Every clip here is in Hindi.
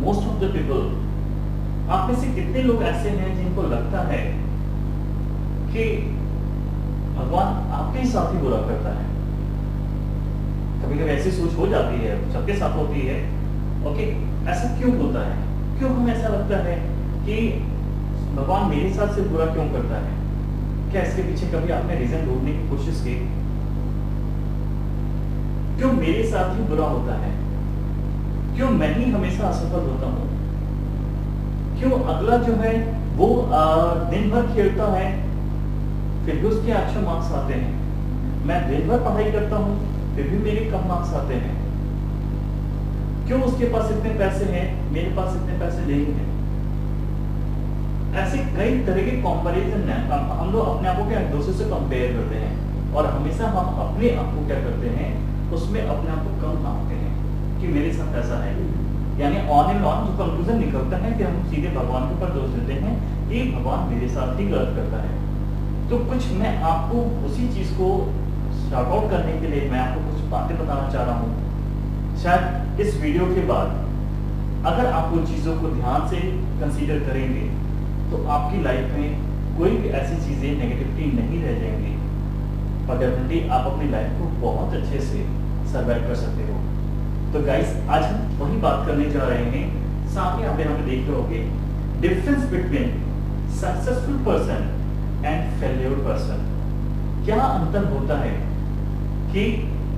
मोस्ट ऑफ द पीपल, आप में से कितने लोग ऐसे हैं जिनको लगता है कि भगवान आपके ही साथ ही बुरा करता है? कभी कभी ऐसी सोच हो जाती है, सबके साथ होती है। ओके, ऐसा क्यों होता है? क्यों हमें ऐसा लगता है कि भगवान मेरे साथ से बुरा क्यों करता है? क्या इसके पीछे कभी आपने रीजन ढूंढने की कोशिश की? क्यों मेरे साथ ही बुरा होता है? क्यों मैं ही हमेशा असफल होता हूं? क्यों अगला जो है वो दिन भर खेलता है, फिर भी उसके अच्छे मार्क्स आते हैं? मैं दिन भर पढ़ाई करता हूं, फिर भी मेरे कम मार्क्स आते हैं। क्यों उसके पास इतने पैसे हैं, मेरे पास इतने पैसे नहीं हैं? ऐसे कई तरह के कंपैरिजन है। हम लोग अपने आप को क्या दूसरे से कंपेयर करते हैं और हमेशा हम अपने आप को क्या करते हैं, उसमें अपने आप को कम मानते हैं कि मेरे साथ ऐसा है। यानी ऑन एंड ऑन जो कंक्लूजन निकलता है कि हम सीधे भगवान के ऊपर दोष देते हैं कि भगवान मेरे साथ ही गलत करता है। तो कुछ मैं आपको उसी चीज को शॉर्ट आउट करने के लिए मैं आपको कुछ बातें बताना चाह रहा हूँ। शायद इस वीडियो के बाद अगर आप उन चीजों को ध्यान से कंसीडर करेंगे तो आपकी लाइफ में कोई भी ऐसी चीजें नेगेटिविटी नहीं रह जाएंगी और डेफिनेटली आप अपनी लाइफ को बहुत अच्छे से सर्वाइव कर सकते हो। तो गाइस, आज हम वही बात करने जा रहे हैं। साथ ही आप यहाँ पे देख रहे होगे difference between successful person and failure person. क्या अंतर होता है कि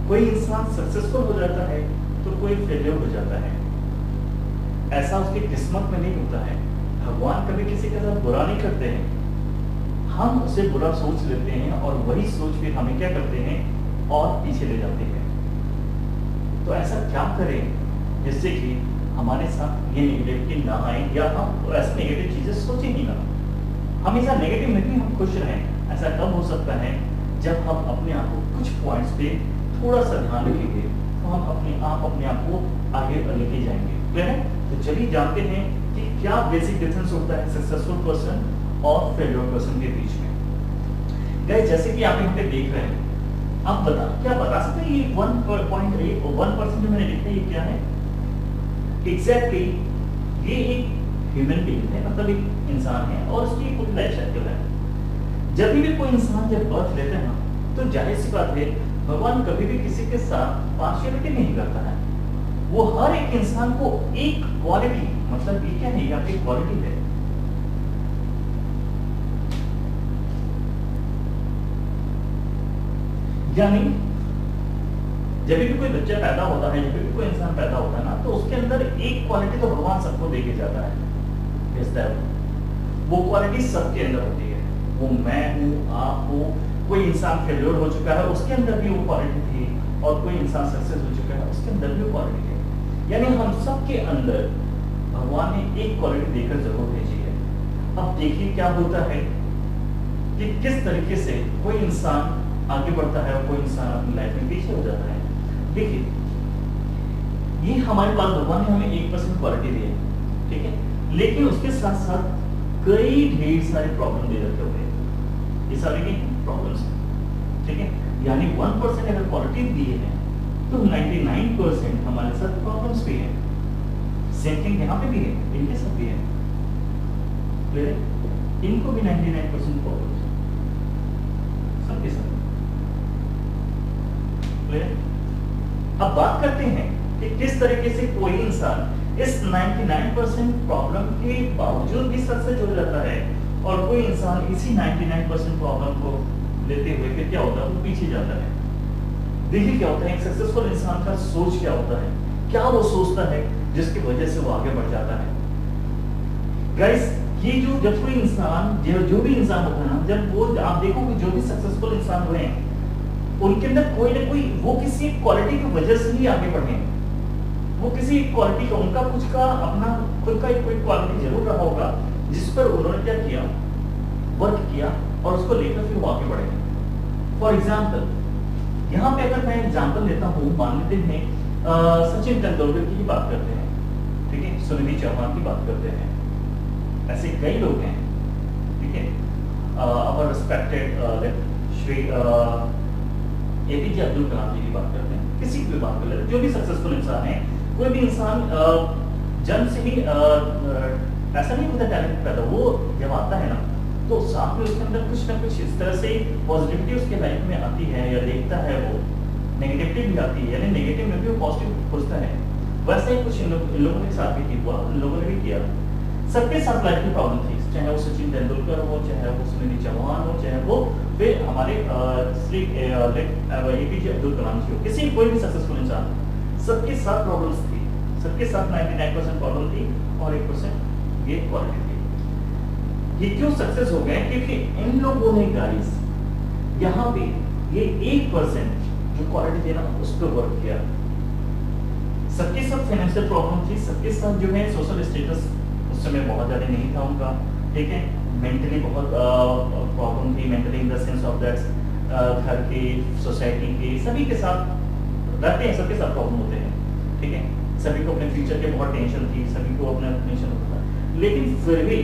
कोई इंसान सक्सेसफुल हो जाता है तो कोई फेल्योर हो जाता है? ऐसा उसकी किस्मत में नहीं होता है। भगवान कभी किसी के साथ बुरा नहीं करते हैं, हम उसे बुरा सोच लेते हैं और वही सोच फिर हमें क्या करते हैं और पीछे ले जाते हैं। तो ऐसा क्या करें जिससे कि हमारे साथ ये नेगेटिविटी ना आए या हम ऐसी नेगेटिव चीजें सोचें ही ना। हमेशा नेगेटिव नहीं, हम खुश रहें। ऐसा कब हो सकता है? जब हम अपने आप को कुछ पॉइंट्स पे थोड़ा सा ध्यान रखेंगे तो हम अपने आप को आगे लेके जाएंगे। क्लियर है? तो चलिए जानते हैं कि क्या बेसिक डिफरेंस होता है सक्सेसफुल पर्सन और फेल्योर पर्सन के बीच में। गाइस, जैसे कि आप यहाँ पे देख रहे हैं, आप क्या बता सकते हैं ये 1.1% जो मैंने लिखा है ये क्या है? एग्जैक्टली ये एक ह्यूमन बीइंग है, मतलब एक इंसान है और उसकी पूरी लाइफ साइकिल है। जब भी कोई इंसान जब बर्थ लेते हैं ना, तो जाहिर सी बात है भगवान कभी भी किसी के साथ पार्शियलिटी नहीं करता है। वो हर एक इंसान को एक क्वालिटी, मतलब ये क्या है, आपकी क्वालिटी है। यानी जब भी कोई बच्चा पैदा होता है, जब भी कोई इंसान पैदा होता है ना, तो उसके अंदर एक क्वालिटी तो भगवान सबको देके जाता है। वो क्वालिटी सबके अंदर होती है। वो मैं हूँ, आप हो। कोई इंसान फेल्योर हो चुका है, उसके अंदर भी वो क्वालिटी थी, और कोई इंसान सक्सेस हो चुका है, उसके अंदर भी वो क्वालिटी है। यानी हम सबके अंदर भगवान ने एक क्वालिटी देकर जरूर भेजी है। अब देखिए क्या होता है कि किस तरीके से कोई इंसान आगे बढ़ता है और कोई इंसान अपनी लाइफ में पीछे हो जाता है। देखिए, ये हमारे पास भगवान ने हमें 1% क्वालिटी दी है, ठीक है, लेकिन उसके साथ साथ कई ढेर सारे प्रॉब्लम दे रखे हुए हैं। ये सारे प्रॉब्लम्स हैं, ठीक है। यानी 1% अगर क्वालिटी दी है तो 99% हमारे साथ प्रॉब्लम्स भी है। सेम थिंग यहाँ पे भी है, इनके साथ भी है। क्लियर है? इनको भी 99% प्रॉब्लम्स सबके साथ। क्लियर? अब बात करते हैं कि किस तरीके से कोई इंसान इस 99% प्रॉब्लम के बावजूद भी सक्सेस हो जाता है और कोई इंसान इसी 99% प्रॉब्लम को लेते हुए फिर क्या होता है, वो पीछे जाता है। देखिए क्या होता है, एक सक्सेसफुल इंसान का सोच क्या होता है, क्या वो सोचता है जिसकी वजह से वो आगे बढ़ जाता है। गाइस, ये जो जब कोई इंसान जो भी इंसान होता है ना, जब वो आप देखोगे जो भी सक्सेसफुल इंसान हुए हैं उनके अंदर कोई ना कोई वो किसी क्वालिटी की वजह से ही आगे बढ़े। वो किसी क्वालिटी का, उनका कुछ का अपना खुद का कोई क्वालिटी जरूर रहा होगा जिस पर उन्होंने क्या किया, वर्क किया और उसको लेकर फिर वो आगे बढ़े। फॉर एग्जाम्पल, यहाँ पे अगर मैं एग्जाम्पल लेता हूँ, मान लेते हैं सचिन तेंदुलकर की बात करते हैं, ठीक है, सुनिधि चौहान की बात करते हैं, ऐसे कई लोग हैं, ठीक है। अवर रिस्पेक्टेड श्री एपीजे अब्दुल कलाम जी की बात करते हैं, किसी की भी बात कर ले, जो भी सक्सेसफुल इंसान है, कोई भी इंसान जन्म से ही ऐसा नहीं होता टैलेंट पैदा, वो जब आता है ना तो साथ में उसके अंदर कुछ ना कुछ इस तरह से पॉजिटिविटी उसके लाइफ में आती है या देखता है, वो नेगेटिविटी भी आती है, यानी नेगेटिव में भी वो पॉजिटिव खोजता है। वैसे ही कुछ इन लोगों के साथ भी हुआ, इन लोगों ने भी किया। सबके साथ लाइफ की प्रॉब्लम थी, चाहे वो सचिन तेंदुलकर हो, चाहे वो सुनील चौहान हो, चाहे वो फिर हमारे श्री एपीजे अब्दुल कलाम जी हो, किसी कोई भी सक्सेसफुल इंसान, सबके साथ प्रॉब्लम्स थी, सबके साथ 99% प्रॉब्लम थी और 1% ये क्वालिटी थी। ये क्यों सक्सेस हो गए? क्योंकि इन लोगों ने गाइस यहाँ पे ये 1% जो क्वालिटी थी ना उस पर वर्क किया। सबके साथ फाइनेंशियल प्रॉब्लम थी, सबके साथ जो है सोशल स्टेटस उस समय बहुत ज़्यादा नहीं था उनका, ठीक है, मेंटली बहुत प्रॉब्लम थी, mentally in the sense of that घर के, सोसाइटी के, सभी के साथ रहते हैं, सबके साथ प्रॉब्लम होते हैं, ठीक है, सभी को अपने फ्यूचर के बहुत टेंशन थी, सभी को अपना टेंशन होता था, लेकिन फिर भी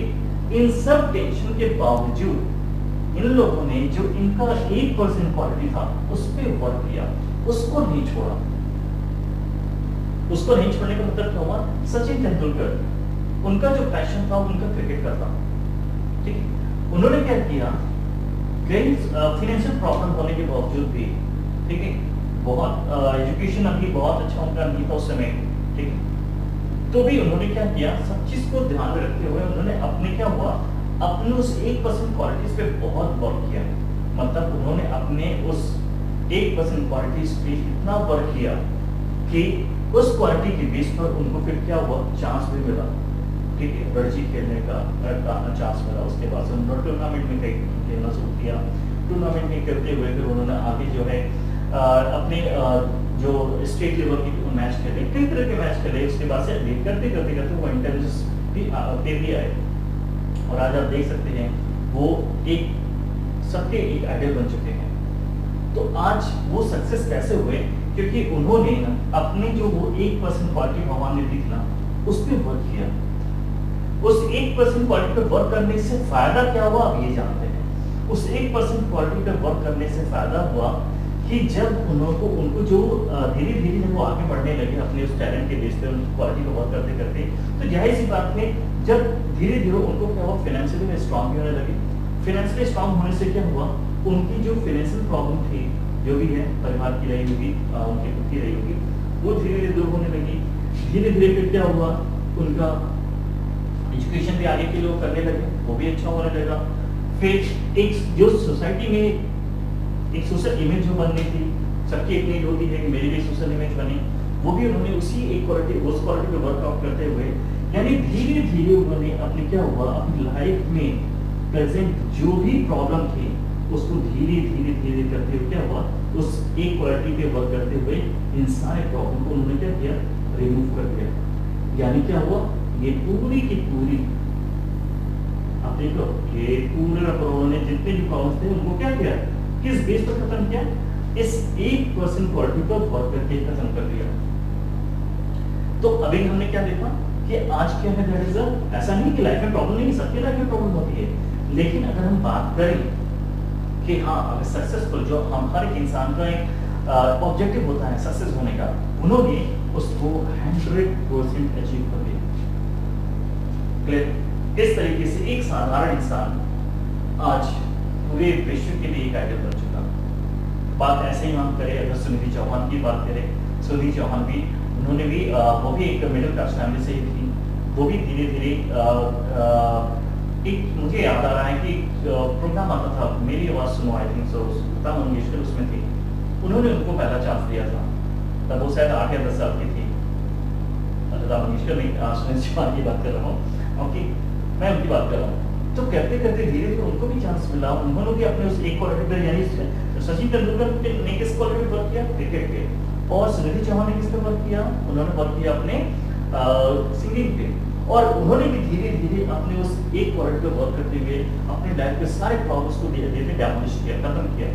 इन सब टेंशन के बावजूद इन लोगों ने जो इनका 1% क्वालिटी था उस पर वर्क किया, उसको नहीं छोड़ा। उसको नहीं छोड़ने का मतलब क्या हुआ? सचिन तेंदुलकर, उनका जो पैशन था उनका क्रिकेट का था, ठीक है, उन्होंने क्या किया, कई फाइनेंशियल प्रॉब्लम होने के बावजूद भी, ठीक है, बहुत एजुकेशन अभी बहुत अच्छा उनका नहीं था उस समय, ठीक है, तो भी उन्होंने क्या किया, सब चीज को ध्यान में रखते हुए उन्होंने अपने क्या हुआ, अपने उस 1% क्वालिटीज पे बहुत वर्क किया। मतलब उन्होंने अपने उस 1% क्वालिटीज पे इतना वर्क किया कि उस क्वालिटी के बेस पर उनको फिर क्या हुआ, चांस भी मिला, ठीक है, रणजी खेलने का चांस मिला। उसके बाद से उन्होंने टूर्नामेंट में खेलना शुरू किया, टूर्नामेंट में करते हुए फिर उन्होंने आगे जो है अपने जो स्टेट लेवल के मैच खेले, कई तरह के मैच खेले, उसके बाद से करते करते करते वो इंटरनेशनल पे भी आए और आज आप देख सकते हैं वो एक सबके एक आइडल बन चुके हैं। तो आज वो सक्सेस कैसे हुए? क्योंकि उन्होंने अपने जो वो 1% क्वालिटी भगवान ने दी थी ना उस पर वर्क किया। उस 1% क्वालिटी पे वर्क करने से फायदा क्या हुआ आप ये जानते हैं। उस 1% क्वालिटी पे वर्क करने से फायदा हुआ कि जब उनको जो धीरे धीरे जब वो आगे बढ़ने लगे अपने उस टैलेंट के बेस पे क्वालिटी पे वर्क करते करते, तो जाहिर सी बात है जब धीरे धीरे उनको क्या हुआ, फाइनेंशियली स्ट्रांग होने लगे। फाइनेंशियली स्ट्रांग होने से क्या हुआ, उनकी जो फाइनेंशियल प्रॉब्लम थी, जो भी है परिवार की रही होगी, उनकी खुद की रही होगी, वो धीरे धीरे दूर होने लगी। धीरे धीरे फिर क्या हुआ, उनका एजुकेशन भी आगे के लोग करने लगे, वो भी अच्छा होने लगा। फिर एक जो सोसाइटी में एक सोशल इमेज जो बननी थी, सबकी एक नीड होती है कि मेरी भी सोशल इमेज बनी, वो भी उन्होंने उसी एक क्वालिटी उस क्वालिटी पे वर्कआउट करते हुए, यानी धीरे धीरे उन्होंने अपने क्या हुआ, अपनी लाइफ में प्रेजेंट जो भी प्रॉब्लम थी उसको धीरे धीरे धीरे करते हुए क्या हुआ, उस एक क्वालिटी पे वर्क करते हुए इन सारे प्रॉब्लम को उन्होंने क्या किया, रिमूव कर दिया। यानी क्या हुआ, ये पूरी की पूरी आप देख लो, ये पूरे उन्होंने जितने भी प्रॉब्लम्स थे उनको क्या किया, किस बेस पर खत्म किया, इस 1% क्वालिटी पर वर्क करके खत्म कर दिया। तो अभी हमने क्या देखा कि आज क्या है, दैट इज ऐसा नहीं कि लाइफ में प्रॉब्लम नहीं, सबके लाइफ में प्रॉब्लम होती है, लेकिन अगर हम बात करें कि हाँ अगर सक्सेसफुल जो हम हर एक इंसान का एक ऑब्जेक्टिव होता है सक्सेस होने का, उन्होंने उसको 100% अचीव कर दिया। क्लियर? इस तरीके से एक साधारण इंसान आज पूरे विश्व के लिए एक आइडल बन चुका। बात ऐसे ही हम करें, अगर सुनिधि चौहान की बात करें, सुनिधि चौहान भी उन्होंने भी वो भी एक मिडिल क्लास फैमिली से ही थी, वो भी धीरे धीरे एक मुझे याद आ रहा है कि प्रोग्राम आता था मेरी आवाज सुनो, I think so, Lata Mangeshkar उसमें थी, उन्होंने उनको पहला चांस दिया था, तब वो शायद 8 या 10 साल की थी। लता मंगेशकर नहीं, सुनील चौहान की बात कर रहा हूँ, ओके, मैं उनकी बात कर रहा हूँ। तो करते करते धीरे धीरे उनको भी चांस मिला, उन्होंने भी अपने उस एक क्वालिटी पर, यानी सचिन तेंदुलकर ने किस क्वालिटी पर वर्क किया, क्रिकेट पे, और सुनिधि चौहान ने किस पे वर्क किया, उन्होंने वर्क किया अपने सिंगिंग पे, और उन्होंने भी धीरे धीरे अपने उस एक क्वालिटी पे वर्क करते हुए अपने लाइफ के सारे प्रॉब्लम्स को धीरे धीरे डैमेज किया, खत्म किया,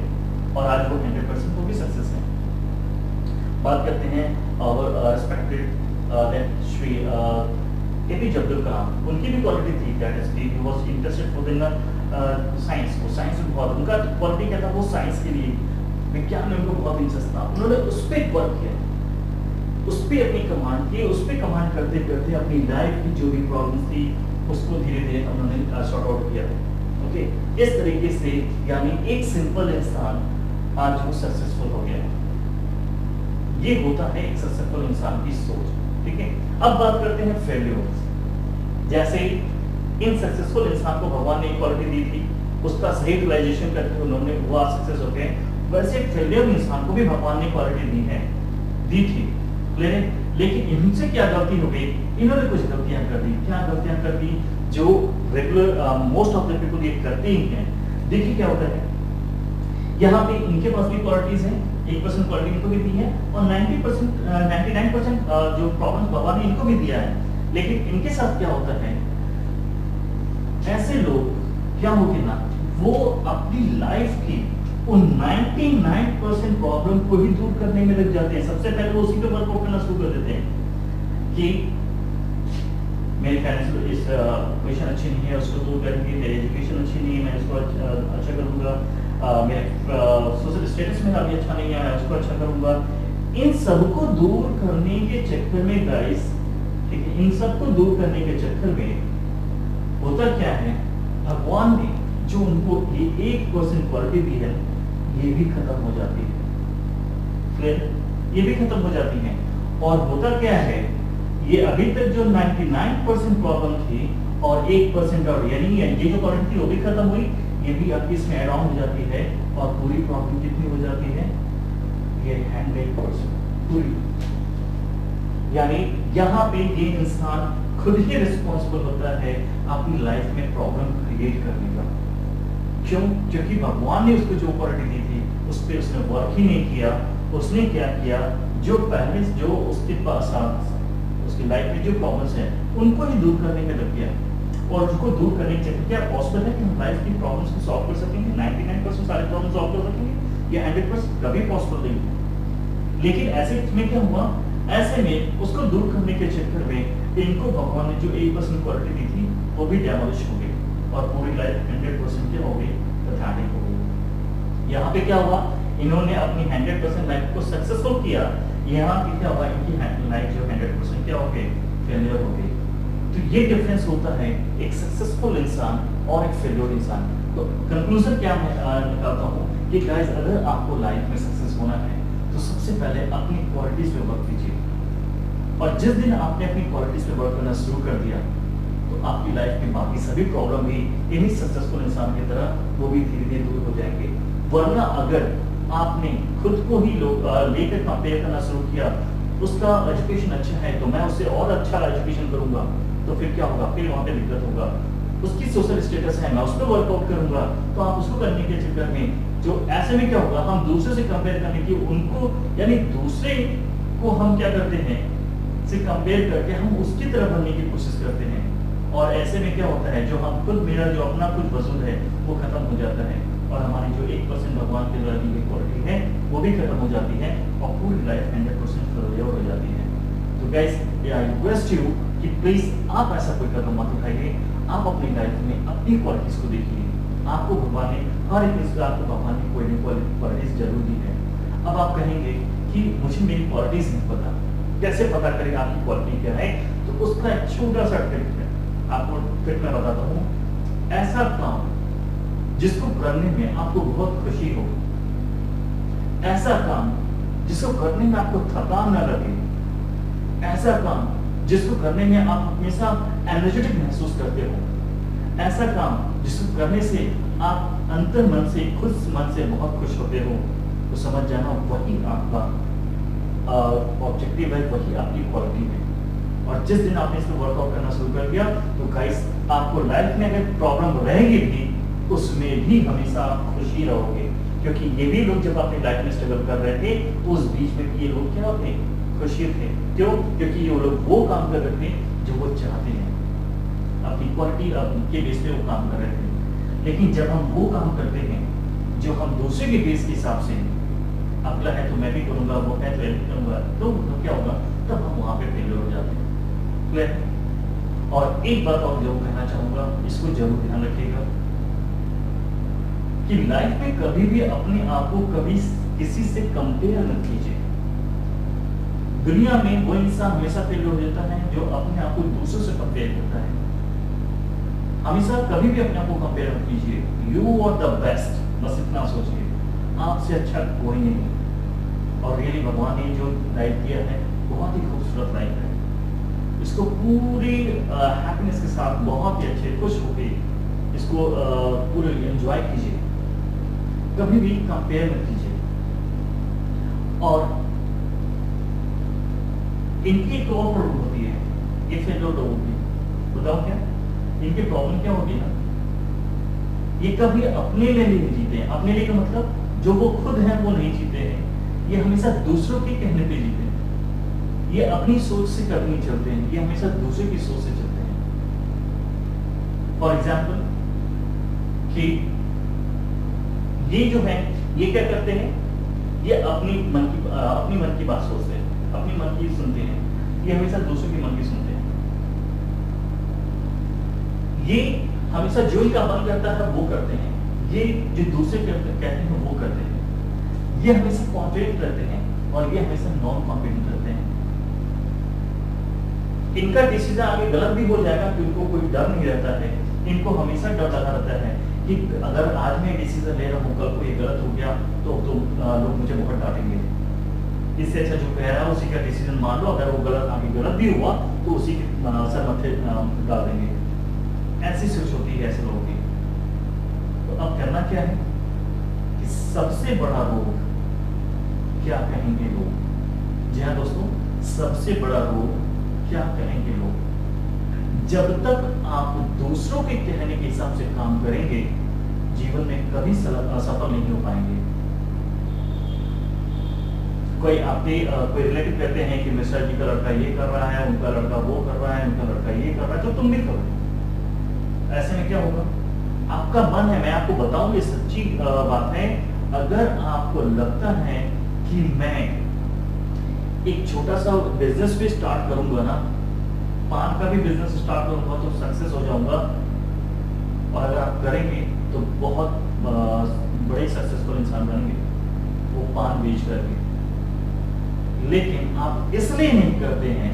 और आज वो 100% वो भी सक्सेस है। बात करते हैं और रिस्पेक्टेड श्री एपीजे अब्दुल कलाम, उनकी भी क्वालिटी थी, that is he was interested for in science, वो साइंस में बहुत, उनका क्वालिटी क्या था, वो साइंस के लिए, विज्ञान में उनको बहुत इंटरेस्ट था, उन्होंने उस पर वर्क किया। उस पे अपनी कमांड की, उस पे कमांड करते करते अपनी लाइफ की जो भी प्रॉब्लम्स थी उसको धीरे धीरे उन्होंने सॉर्ट आउट किया। ओके, इस तरीके से यानी एक सिंपल इंसान आज वो सक्सेसफुल हो गया। ये होता है एक सक्सेसफुल इंसान की सोच। ठीक है, अब बात करते हैं फेल्योर्स। जैसे इन सक्सेसफुल इंसान को भगवान ने क्वालिटी दी थी, उसका सही यूटिलाइजेशन करके उन्होंने वो सक्सेस हो गए, वैसे फेलियर इंसान को भी भगवान ने क्वालिटी दी थी। लेकिन इनसे क्या गलती हो गई, इन्होंने कुछ गलतियां कर दी। क्या गलतियां कर दी जो regular most of the people ये करते ही हैं। देखिए क्या होता है, यहाँ पे इनके पास भी क्वालिटीज हैं, 1% क्वालिटी इनको भी दी है और 90% 99% जो प्रॉब्लम भगवान ने इनको भी दिया है। लेकिन इनके साथ क्या होता है, ऐसे लोग क्या होगी ना, वो अपनी लाइफ की उन 99% प्रॉब्लम को ही दूर करने में लग जाते हैं। सबसे पहले वो उसी पे वर्कआउट करना शुरू कर देते हैं कि मेरी फाइनेंशियल इस पोजीशन अच्छी नहीं है, उसको दूर करेंगे। मेरी एजुकेशन अच्छी नहीं है, मैं इसको अच्छा करूंगा। मेरा सोशल स्टेटस मेरा अभी अच्छा नहीं है, मैं उसको अच्छा करूंगा। इन सबको दूर करने के चक्कर में गाइस, ठीक है, इन सबको दूर करने के चक्कर में होता क्या है, भगवान ने जो उनको ये 1% क्वालिटी दी है, ये भी खत्म हो जाती है। ये भी खत्म हो जाती है। और होता क्या है, ये अभी तक जो 99% प्रॉब्लम थी और 1% और यानी ये जो क्वालिटी थी वो भी खत्म हुई, ये भी आपकी इसमें ऐड ऑन हो जाती है और पूरी प्रॉब्लम कितनी हो जाती है, ये 100% पूरी। यानी यहाँ पे ये इंसान खुद ही रिस्पॉन्सिबल होता है अपनी लाइफ में प्रॉब्लम क्रिएट करने का। क्यों? क्योंकि भगवान ने उसको जो क्वालिटी दी थी उस पर उसने वर्क ही नहीं किया। उसने क्या किया, जो पहले जो उसके पास उसकी लाइफ में जो प्रॉब्लम्स हैं उनको ही दूर करने में लग गया। और उसको दूर करने के क्या पॉसिबल है कि हम लाइफ की प्रॉब्लम्स को सॉल्व कर सकेंगे? 99% सारे प्रॉब्लम सॉल्व कर सकेंगे या 100% कभी पॉसिबल नहीं है। लेकिन ऐसे में क्या हुआ, ऐसे में उसको दूर करने के चक्कर में इनको भगवान ने जो 1% क्वालिटी दी थी वो भी डैमोलिश हो गई और पूरी लाइफ 100% क्या हो गई, पैथेटिक हो गई। यहाँ पे क्या हुआ, इन्होंने अपनी 100% लाइफ को सक्सेसफुल किया, यहाँ पे क्या हुआ, इनकी लाइफ जो 100% क्या हो गई, फेलियर हो गई। तो ये डिफरेंस होता है एक सक्सेसफुल इंसान और एक फेलियर इंसान। तो कंक्लूजन क्या मैं निकालता हूँ कि गाइस, अगर आपको लाइफ में सक्सेस होना है तो सबसे पहले अपनी क्वालिटीज पे वर्क कीजिए। और जिस दिन आपने अपनी क्वालिटीज पे वर्क करना शुरू कर दिया तो आपकी लाइफ में बाकी सभी प्रॉब्लम भी इन्हीं सक्सेसफुल इंसान की तरह वो भी धीरे धीरे दूर हो जाएंगे। वरना अगर आपने खुद को ही लेकर कंपेयर करना शुरू किया, उसका एजुकेशन अच्छा है तो मैं उससे और अच्छा एजुकेशन करूंगा, तो फिर क्या होगा, फिर वहां पे दिक्कत होगा। उसकी सोशल स्टेटस है, मैं उस पर वर्कआउट करूंगा, तो आप उसको करने के चक्कर में जो ऐसे में क्या होगा, हम दूसरे से कंपेयर करने की उनको यानी दूसरे को हम क्या करते हैं से कंपेयर करके हम उसकी तरह बनने की कोशिश करते हैं। और ऐसे में क्या होता है, जो हम खुद मेरा जो अपना कुछ वजूद है वो खत्म हो जाता है और हमारी जो 1% भगवान के द्वारा दी गई क्वालिटी है वो भी खत्म हो जाती है और पूरी लाइफ 100% फेलियर हो जाती है। तो गाइस, आई रिक्वेस्ट यू कि प्लीज आप ऐसा कोई कदम मत उठाइए। आप अपनी लाइफ में अपनी क्वालिटीज को देखिए। आपको भगवान ने हर एक इंसान को भगवान की कोई ना कोई क्वालिटीज जरूर दी है। अब आप कहेंगे कि मुझे मेरी क्वालिटीज नहीं पता, कैसे पता करेगा आपकी क्वालिटी क्या है? तो उसका एक छोटा सा ट्रिक है, आपको ट्रिक मैं बताता हूँ। ऐसा काम जिसको करने में आपको बहुत खुशी हो, ऐसा काम जिसको करने में आपको थकान न लगे, ऐसा काम जिसको करने में आप हमेशा एनर्जेटिक महसूस करते हो, ऐसा काम जिसको करने से आप अंतर मन से, खुद मन से बहुत खुश होते हो, तो समझ जाना वही आपका ऑब्जेक्टिव है, वही आपकी क्वालिटी है। और जिस दिन आपने इसमें वर्कआउट करना शुरू कर दिया तो गाइस, आपको लाइफ में अगर प्रॉब्लम रहेगी भी उसमें भी हमेशा आप खुशी रहोगे। क्योंकि ये भी लोग जब अपनी लाइफ में स्ट्रगल कर रहे थे उस बीच में भी ये लोग क्या थे, खुशी थे। क्यों? क्योंकि ये लोग वो काम कर रहे थे जो वो चाहते हैं, अपनी क्वालिटी के बेस पे वो काम कर रहे थे। लेकिन जब हम वो काम करते हैं जो हम दूसरे के बेस के हिसाब से, अगला है तो मैं भी करूंगा, वो है तो मैं भी करूंगा, तो क्या होगा, तब हम वहां पे फेलियर हो जाते हैं। और एक बात और जो कहना चाहूंगा, इसको जरूर ध्यान रखिएगा कि लाइफ में कभी भी अपने आप को कभी किसी से कंपेयर न कीजिए। दुनिया में वो इंसान हमेशा फेल हो जाता है जो अपने आप को दूसरों से कंपेयर करता है। हमेशा कभी भी अपने आप को कंपेयर मत कीजिए। यू आर द बेस्ट, बस इतना सोचिए, आपसे अच्छा कोई नहीं। और रियली भगवान ने जो लाइफ दिया है बहुत ही खूबसूरत लाइफ है, इसको पूरी हैप्पीनेस के साथ बहुत ही अच्छे खुश होके इसको पूरे एंजॉय कीजिए, कभी भी कंपेयर मत कीजिए। और इनकी एक और प्रॉब्लम होती है, ये फेल लोगों की, बताओ क्या इनकी प्रॉब्लम क्या होगी ना, ये कभी अपने लिए नहीं जीते हैं। अपने लिए का मतलब जो वो खुद हैं वो नहीं जीते हैं, ये हमेशा दूसरों के कहने पे जीते हैं। ये अपनी सोच से कभी नहीं चलते हैं, ये हमेशा दूसरे की सोच से चलते हैं। फॉर एग्जाम्पल कि ये जो है ये क्या करते हैं, ये अपनी मन की बात सोचते हैं, अपनी मन की सुनते हैं, ये हमेशा दूसरों की मन की सुनते हैं। ये हमेशा जो इनका मन करता है वो करते हैं, ये जो दूसरे कहते हैं वो करते हैं। ये हमेशा कॉन्फिडेंट रहते हैं और ये हमेशा नॉन कॉन्फिडेंट रहते हैं। इनका डिसीजन आगे गलत भी हो जाएगा कि उनको कोई डर नहीं रहता है। इनको हमेशा डर लगा रहता है कि अगर आज मैं डिसीजन ले रहा हूँ कल को ये गलत हो गया तो लोग मुझे बहुत डांटेंगे। इससे अच्छा जो कह रहा है उसी का डिसीजन मान लो, अगर वो गलत आगे गलत भी हुआ तो उसी के सर मथे डाल देंगे। ऐसी सोच होती है ऐसे लोगों की। तो अब करना क्या है कि सबसे बड़ा रोग क्या कहेंगे लोग। जी हाँ दोस्तों, सबसे बड़ा रोग क्या कहेंगे लोग। जब तक आप दूसरों के कहने के हिसाब से काम करेंगे जीवन में कभी असफल नहीं हो पाएंगे। कोई आपके कोई रिलेटिव कहते हैं कि मिस्टर जी का लड़का ये कर रहा है, उनका लड़का वो कर रहा है, उनका लड़का ये कर रहा है, तो तुम भी करो। ऐसे में क्या होगा, आपका मन है, मैं आपको बताऊं ये सच्ची बात है, अगर आपको लगता है कि मैं एक छोटा सा बिजनेस भी स्टार्ट करूंगा ना, पान का भी बिजनेस स्टार्ट करूंगा तो सक्सेस हो जाऊंगा, और अगर आप करेंगे तो बहुत बड़े सक्सेसफुल इंसान बनेंगे वो पान बेच करके। लेकिन आप इसलिए नहीं करते हैं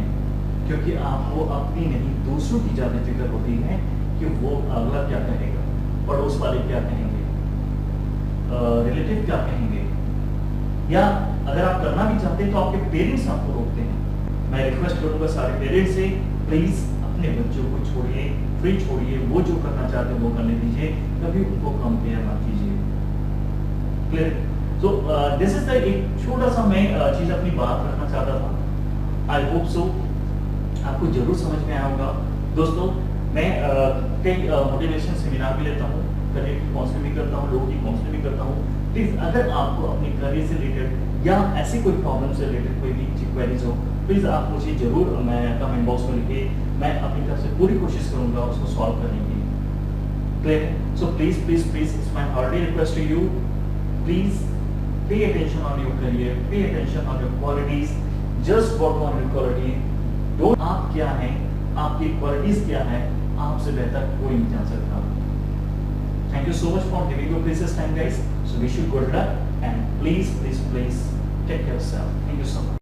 क्योंकि आपको अपनी नहीं दूसरों की ज्यादा फिक्र होती है कि वो अगला क्या कहेगा, पड़ोस वाले क्या कहेंगे, रिलेटिव क्या कहेंगे, या अगर आप करना भी चाहते हैं तो आपके पेरेंट्स आपको रोकते हैं। मैं रिक्वेस्ट करूंगा सारे पेरेंट्स से, प्लीज अपने बच्चों को छोड़िए, फ्री छोड़िए, वो जो करना चाहते हैं वो करने दीजिए, कभी उनको कंपेयर मत कीजिए। Clear? So this is the एक छोटा सा मैं चीज अपनी बात रखना चाहता था। आई होप सो आपको जरूर समझ में आया होगा। दोस्तों मैं कई मोटिवेशन सेमिनार भी लेता हूँ, करियर की काउंसलिंग भी करता हूँ, लोगों की काउंसलिंग भी करता हूँ। प्लीज अगर आपको अपने करियर से रिलेटेड या ऐसी कोई प्रॉब्लम से रिलेटेड कोई भी क्वेरीज हो, प्लीज आप मुझे जरूर मैं कमेंट बॉक्स में लिखिए, मैं अपनी तरफ से पूरी कोशिश करूंगा उसको सॉल्व करने की। Clear? So please please please it's my hardly request to you, please pay attention on your career, pay attention on your qualities, just work on your quality. Don't आप क्या हैं, आपकी क्वालिटीज क्या है, आपसे बेहतर कोई नहीं जान सकता। Thank you so much for giving your precious time, guys. So wish you good luck and please take care of yourself. Thank you so much.